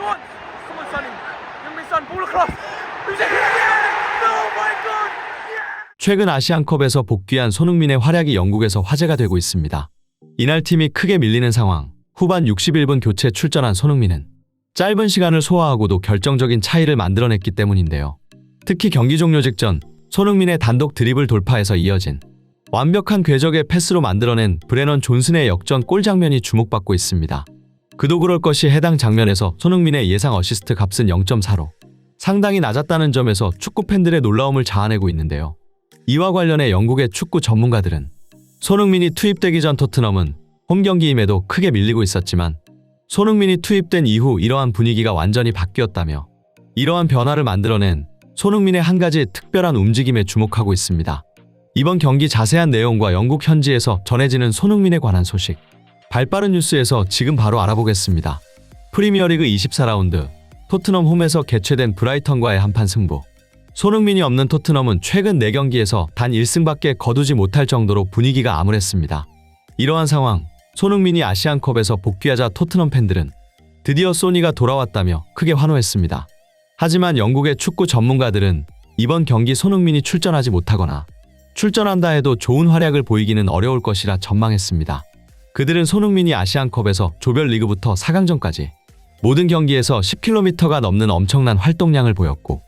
once. Come on, Sonny. Young Min Son, ball across. Who's it? Yeah! Oh my God! Yeah! 최근 아시안컵에서 복귀한 손흥민의 활약이 영국에서 화제가 되고 있습니다. 이날 팀이 크게 밀리는 상황, 후반 61분 교체 출전한 손흥민은 짧은 시간을 소화하고도 결정적인 차이를 만들어냈기 때문인데요. 특히 경기 종료 직전 손흥민의 단독 드리블 돌파에서 이어진 완벽한 궤적의 패스로 만들어낸 브레넌 존슨의 역전 골 장면이 주목받고 있습니다. 그도 그럴 것이 해당 장면에서 손흥민의 예상 어시스트 값은 0.4로 상당히 낮았다는 점에서 축구 팬들의 놀라움을 자아내고 있는데요. 이와 관련해 영국의 축구 전문가들은 손흥민이 투입되기 전 토트넘은 홈 경기임에도 크게 밀리고 있었지만 손흥민이 투입된 이후 이러한 분위기가 완전히 바뀌었다며 이러한 변화를 만들어낸 손흥민의 한 가지 특별한 움직임에 주목하고 있습니다. 이번 경기 자세한 내용과 영국 현지에서 전해지는 손흥민에 관한 소식, 발빠른 뉴스에서 지금 바로 알아보겠습니다. 프리미어리그 24라운드 토트넘 홈에서 개최된 브라이턴과의 한판 승부. 손흥민이 없는 토트넘은 최근 4경기에서 단 1승밖에 거두지 못할 정도로 분위기가 암울했습니다. 이러한 상황, 손흥민이 아시안컵에서 복귀하자 토트넘 팬들은 드디어 소니가 돌아왔다며 크게 환호했습니다. 하지만 영국의 축구 전문가들은 이번 경기 손흥민이 출전하지 못하거나 출전한다 해도 좋은 활약을 보이기는 어려울 것이라 전망했습니다. 그들은 손흥민이 아시안컵에서 조별리그부터 4강전까지 모든 경기에서 10km가 넘는 엄청난 활동량을 보였고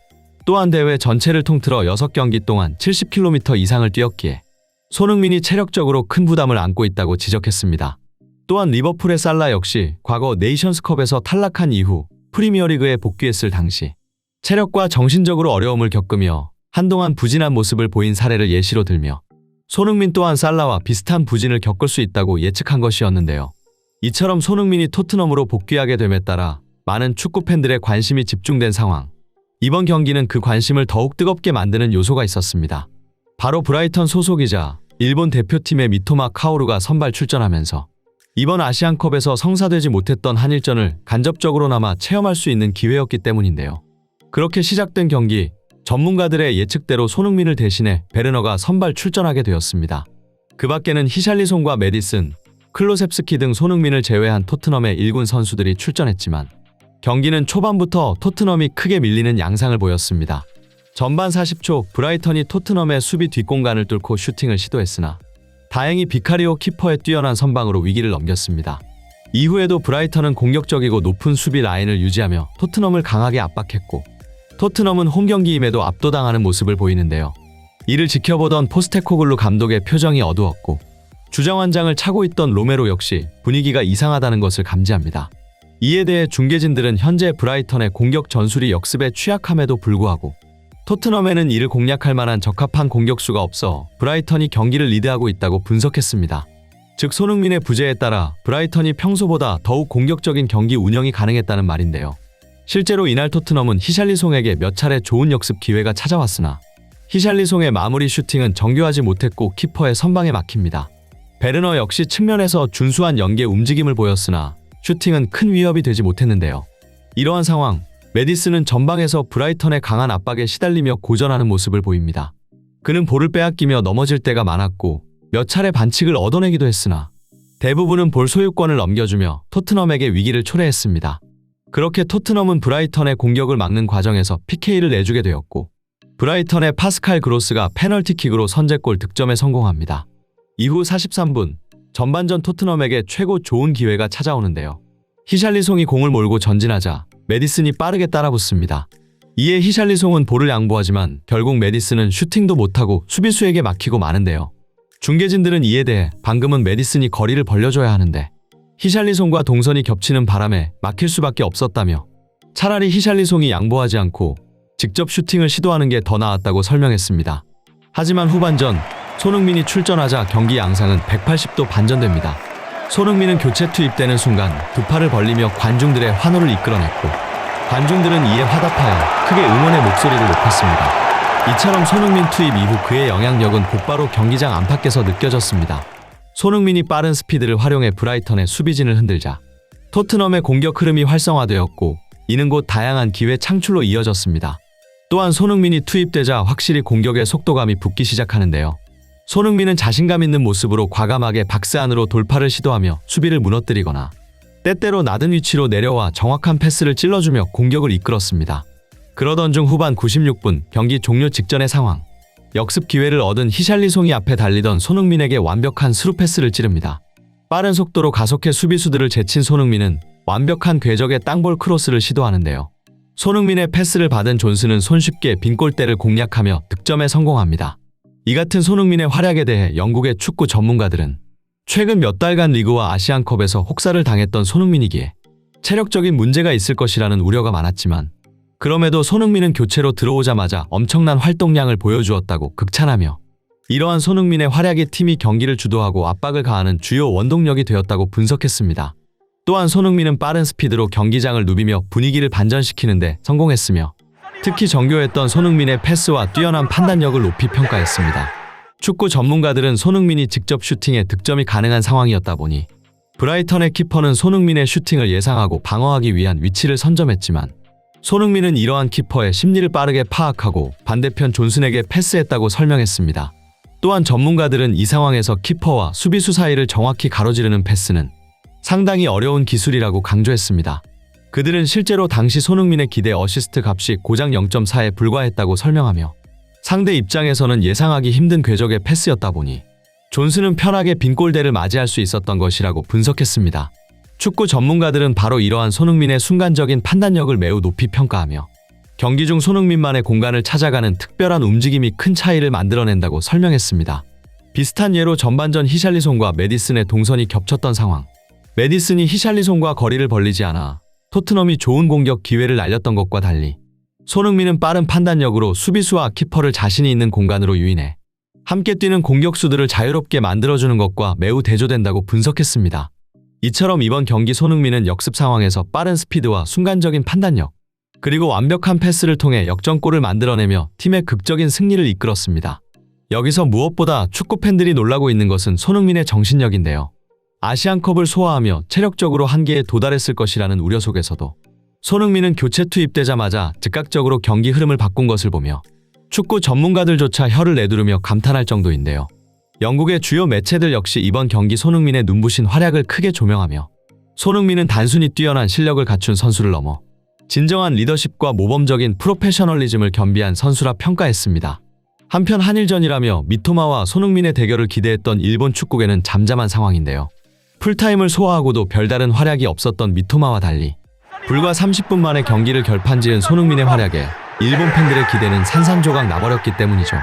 또한 대회 전체를 통틀어 6경기 동안 70km 이상을 뛰었기에 손흥민이 체력적으로 큰 부담을 안고 있다고 지적했습니다. 또한 리버풀의 살라 역시 과거 네이션스컵에서 탈락한 이후 프리미어리그에 복귀했을 당시 체력과 정신적으로 어려움을 겪으며 한동안 부진한 모습을 보인 사례를 예시로 들며 손흥민 또한 살라와 비슷한 부진을 겪을 수 있다고 예측한 것이었는데요. 이처럼 손흥민이 토트넘으로 복귀하게 됨에 따라 많은 축구 팬들의 관심이 집중된 상황. 이번 경기는 그 관심을 더욱 뜨겁게 만드는 요소가 있었습니다. 바로 브라이턴 소속이자 일본 대표팀의 미토마 카오루가 선발 출전하면서 이번 아시안컵에서 성사되지 못했던 한일전을 간접적으로나마 체험할 수 있는 기회였기 때문인데요. 그렇게 시작된 경기, 전문가들의 예측대로 손흥민을 대신해 베르너가 선발 출전하게 되었습니다. 그 밖에는 히샬리송과 메디슨, 클로셉스키 등 손흥민을 제외한 토트넘의 1군 선수들이 출전했지만 경기는 초반부터 토트넘이 크게 밀리는 양상을 보였습니다. 전반 40초 브라이턴이 토트넘의 수비 뒷공간을 뚫고 슈팅을 시도했으나 다행히 비카리오 키퍼의 뛰어난 선방으로 위기를 넘겼습니다. 이후에도 브라이턴은 공격적이고 높은 수비 라인을 유지하며 토트넘을 강하게 압박했고 토트넘은 홈경기임에도 압도당하는 모습을 보이는데요. 이를 지켜보던 포스테코글루 감독의 표정이 어두웠고 주장환장을 차고 있던 로메로 역시 분위기가 이상하다는 것을 감지합니다. 이에 대해 중계진들은 현재 브라이턴의 공격 전술이 역습에 취약함에도 불구하고 토트넘에는 이를 공략할 만한 적합한 공격수가 없어 브라이턴이 경기를 리드하고 있다고 분석했습니다. 즉 손흥민의 부재에 따라 브라이턴이 평소보다 더욱 공격적인 경기 운영이 가능했다는 말인데요. 실제로 이날 토트넘은 히샬리송에게 몇 차례 좋은 역습 기회가 찾아왔으나 히샬리송의 마무리 슈팅은 정교하지 못했고 키퍼의 선방에 막힙니다. 베르너 역시 측면에서 준수한 연계 움직임을 보였으나 슈팅은 큰 위협이 되지 못했는데요. 이러한 상황, 메디슨은 전방에서 브라이턴의 강한 압박에 시달리며 고전하는 모습을 보입니다. 그는 볼을 빼앗기며 넘어질 때가 많았고 몇 차례 반칙을 얻어내기도 했으나 대부분은 볼 소유권을 넘겨주며 토트넘에게 위기를 초래했습니다. 그렇게 토트넘은 브라이턴의 공격을 막는 과정에서 PK를 내주게 되었고 브라이턴의 파스칼 그로스가 페널티킥으로 선제골 득점에 성공합니다. 이후 43분, 전반전 토트넘에게 최고 좋은 기회가 찾아오는데요. 히샬리송이 공을 몰고 전진하자 메디슨이 빠르게 따라붙습니다. 이에 히샬리송은 볼을 양보하지만 결국 메디슨은 슈팅도 못하고 수비수에게 막히고 마는데요. 중계진들은 이에 대해 방금은 메디슨이 거리를 벌려줘야 하는데 히샬리송과 동선이 겹치는 바람에 막힐 수밖에 없었다며 차라리 히샬리송이 양보하지 않고 직접 슈팅을 시도하는 게 더 나았다고 설명했습니다. 하지만 후반전 손흥민이 출전하자 경기 양상은 180도 반전됩니다. 손흥민은 교체 투입되는 순간 두 팔을 벌리며 관중들의 환호를 이끌어냈고 관중들은 이에 화답하여 크게 응원의 목소리를 높였습니다. 이처럼 손흥민 투입 이후 그의 영향력은 곧바로 경기장 안팎에서 느껴졌습니다. 손흥민이 빠른 스피드를 활용해 브라이턴의 수비진을 흔들자 토트넘의 공격 흐름이 활성화되었고 이는 곧 다양한 기회 창출로 이어졌습니다. 또한 손흥민이 투입되자 확실히 공격의 속도감이 붙기 시작하는데요. 손흥민은 자신감 있는 모습으로 과감하게 박스 안으로 돌파를 시도하며 수비를 무너뜨리거나 때때로 낮은 위치로 내려와 정확한 패스를 찔러주며 공격을 이끌었습니다. 그러던 중 후반 96분 경기 종료 직전의 상황. 역습 기회를 얻은 히샬리송이 앞에 달리던 손흥민에게 완벽한 스루 패스를 찌릅니다. 빠른 속도로 가속해 수비수들을 제친 손흥민은 완벽한 궤적의 땅볼 크로스를 시도하는데요. 손흥민의 패스를 받은 존스는 손쉽게 빈 골대를 공략하며 득점에 성공합니다. 이 같은 손흥민의 활약에 대해 영국의 축구 전문가들은 최근 몇 달간 리그와 아시안컵에서 혹사를 당했던 손흥민이기에 체력적인 문제가 있을 것이라는 우려가 많았지만 그럼에도 손흥민은 교체로 들어오자마자 엄청난 활동량을 보여주었다고 극찬하며 이러한 손흥민의 활약이 팀이 경기를 주도하고 압박을 가하는 주요 원동력이 되었다고 분석했습니다. 또한 손흥민은 빠른 스피드로 경기장을 누비며 분위기를 반전시키는데 성공했으며 특히 정교했던 손흥민의 패스와 뛰어난 판단력을 높이 평가했습니다. 축구 전문가들은 손흥민이 직접 슈팅에 득점이 가능한 상황이었다 보니 브라이턴의 키퍼는 손흥민의 슈팅을 예상하고 방어하기 위한 위치를 선점했지만 손흥민은 이러한 키퍼의 심리를 빠르게 파악하고 반대편 존슨에게 패스했다고 설명했습니다. 또한 전문가들은 이 상황에서 키퍼와 수비수 사이를 정확히 가로지르는 패스는 상당히 어려운 기술이라고 강조했습니다. 그들은 실제로 당시 손흥민의 기대 어시스트 값이 고작 0.4에 불과했다고 설명하며 상대 입장에서는 예상하기 힘든 궤적의 패스였다 보니 존슨은 편하게 빈 골대를 맞이할 수 있었던 것이라고 분석했습니다. 축구 전문가들은 바로 이러한 손흥민의 순간적인 판단력을 매우 높이 평가하며 경기 중 손흥민만의 공간을 찾아가는 특별한 움직임이 큰 차이를 만들어낸다고 설명했습니다. 비슷한 예로 전반전 히샬리송과 메디슨의 동선이 겹쳤던 상황. 메디슨이 히샬리송과 거리를 벌리지 않아 토트넘이 좋은 공격 기회를 날렸던 것과 달리 손흥민은 빠른 판단력으로 수비수와 키퍼를 자신이 있는 공간으로 유인해 함께 뛰는 공격수들을 자유롭게 만들어주는 것과 매우 대조된다고 분석했습니다. 이처럼 이번 경기 손흥민은 역습 상황에서 빠른 스피드와 순간적인 판단력, 그리고 완벽한 패스를 통해 역전골을 만들어내며 팀의 극적인 승리를 이끌었습니다. 여기서 무엇보다 축구 팬들이 놀라고 있는 것은 손흥민의 정신력인데요. 아시안컵을 소화하며 체력적으로 한계에 도달했을 것이라는 우려 속에서도 손흥민은 교체 투입되자마자 즉각적으로 경기 흐름을 바꾼 것을 보며 축구 전문가들조차 혀를 내두르며 감탄할 정도인데요. 영국의 주요 매체들 역시 이번 경기 손흥민의 눈부신 활약을 크게 조명하며 손흥민은 단순히 뛰어난 실력을 갖춘 선수를 넘어 진정한 리더십과 모범적인 프로페셔널리즘을 겸비한 선수라 평가했습니다. 한편 한일전이라며 미토마와 손흥민의 대결을 기대했던 일본 축구계는 잠잠한 상황인데요. 풀타임을 소화하고도 별다른 활약이 없었던 미토마와 달리 불과 30분 만에 경기를 결판지은 손흥민의 활약에 일본 팬들의 기대는 산산조각 나버렸기 때문이죠.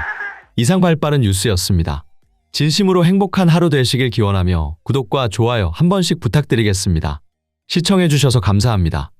이상 발빠른 뉴스였습니다. 진심으로 행복한 하루 되시길 기원하며 구독과 좋아요 한 번씩 부탁드리겠습니다. 시청해주셔서 감사합니다.